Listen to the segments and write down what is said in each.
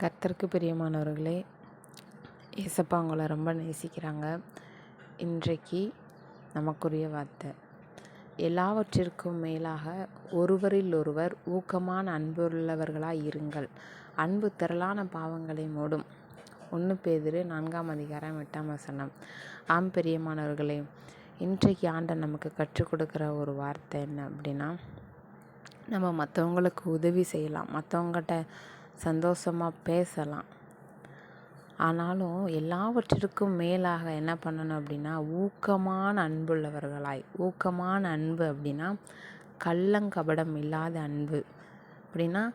கர்த்தருக்கு பிரியமானவர்களே, ஏசப்பா உங்களை ரொம்ப நேசிக்கிறாங்க. இன்றைக்கு நமக்குரிய வார்த்தை, எல்லாவற்றிற்கும் மேலாக ஒருவரில் ஒருவர் ஊக்கமான அன்புள்ளவர்களாய் இருங்கள். அன்பு திரளான பாவங்களை மூடும். 1 பேதுரு 4:8. ஆம் பிரியமானவர்களே, இன்றைக்கு ஆண்டவர் நமக்கு கற்றுக் கொடுக்குற ஒரு வார்த்தை என்ன அப்படின்னா, நம்ம மற்றவங்களுக்கு உதவி செய்யலாம், மற்றவங்ககிட்ட சந்தோஷமாக பேசலாம். ஆனாலும் எல்லாவற்றிற்கும் மேலாக என்ன பண்ணணும் அப்படின்னா, ஊக்கமான அன்புள்ளவர்களாய். ஊக்கமான அன்பு அப்படின்னா கள்ளங்கபடம் இல்லாத அன்பு. அப்படின்னா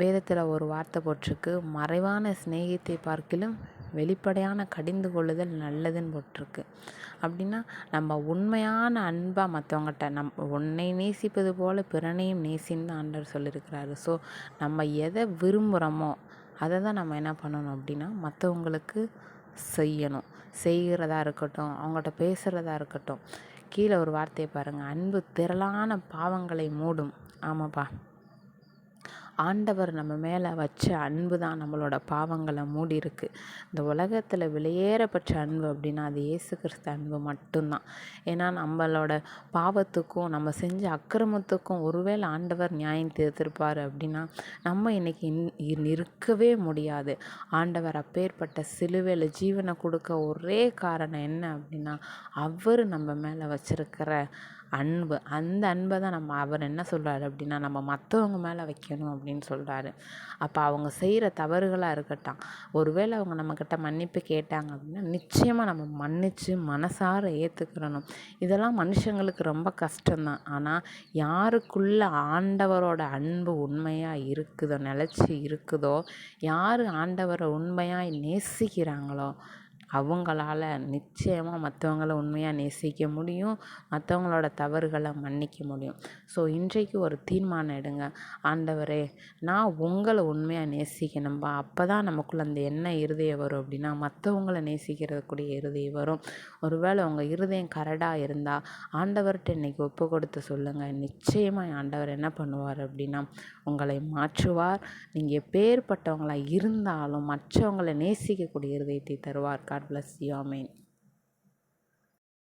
வேதத்தில் ஒரு வார்த்தை போட்டிருக்கு, மறைவான சிநேகித்தை பார்க்கிலும் வெளிப்படையான கடிந்து கொள்ளுதல் நல்லதுன்னு போட்டிருக்கு. அப்படின்னா நம்ம உண்மையான அன்பாக மற்றவங்ககிட்ட உன்னை நேசிப்பது போல் பிறனையும் நேசின்னு தான் ஆண்டவர் சொல்லியிருக்கிறாரு. ஸோ நம்ம எதை விரும்புகிறோமோ அதை தான் நம்ம என்ன பண்ணணும் அப்படின்னா மற்றவங்களுக்கு செய்யணும். செய்கிறதா இருக்கட்டும், அவங்கள்ட்ட பேசுகிறதா இருக்கட்டும். கீழே ஒரு வார்த்தையை பாருங்கள், அன்பு திரளான பாவங்களை மூடும். ஆமாப்பா, ஆண்டவர் நம்ம மேலே வச்ச அன்பு தான் நம்மளோட பாவங்களை மூடி இருக்கு. இந்த உலகத்தில் வெளியேறப்பட்ட அன்பு அப்படின்னா அது இயேசு கிறிஸ்து அன்பு மட்டும்தான். ஏன்னா நம்மளோட பாவத்துக்கும் நம்ம செஞ்ச அக்கிரமத்துக்கும் ஒருவேளை ஆண்டவர் நியாயம் தீர்த்திருப்பார் அப்படின்னா நம்ம இன்னைக்கு இருக்கவே முடியாது. ஆண்டவர் அப்பேற்பட்ட சிலுவையில் ஜீவனை கொடுக்க ஒரே காரணம் என்ன அப்படின்னா அவர் நம்ம மேலே வச்சிருக்கிற அன்பு. அந்த அன்பை தான் அவர் என்ன சொல்கிறாரு அப்படின்னா நம்ம மற்றவங்க மேலே வைக்கணும் அப்படின்னு சொல்கிறாரு. அப்போ அவங்க செய்கிற தவறுகளாக இருக்கட்டும், ஒருவேளை அவங்க நம்மக்கிட்ட மன்னிப்பு கேட்டாங்க அப்படின்னா நிச்சயமாக நம்ம மன்னித்து மனசார ஏற்றுக்கிறணும். இதெல்லாம் மனுஷங்களுக்கு ரொம்ப கஷ்டம்தான். ஆனால் யாருக்குள்ள ஆண்டவரோட அன்பு உண்மையாக இருக்குதோ, நிலச்சி இருக்குதோ, யார் ஆண்டவரை உண்மையாக நேசிக்கிறாங்களோ அவங்களால நிச்சயமாக மற்றவங்கள உண்மையாக நேசிக்க முடியும், மற்றவங்களோட தவறுகளை மன்னிக்க முடியும். ஸோ இன்றைக்கு ஒரு தீர்மானம் எடுங்க, ஆண்டவரே நான் உங்களை உண்மையாக நேசிக்கணும்பா. அப்போ தான் நமக்குள்ள அந்த எண்ணம் இருதயம் வரும் அப்படின்னா மற்றவங்கள நேசிக்கிறதுக்கூடிய இருதயம் வரும். ஒருவேளை உங்கள் இருதயம் கரடாக இருந்தால் ஆண்டவர்கிட்ட இன்றைக்கி ஒப்பு கொடுத்து சொல்லுங்கள். நிச்சயமாக ஆண்டவர் என்ன பண்ணுவார் அப்படின்னா உங்களை மாற்றுவார். நீங்கள் எப்பேற்பட்டவங்களாக இருந்தாலும் மற்றவங்களை நேசிக்கக்கூடிய இருதயத்தை தருவார். God bless you. Amen.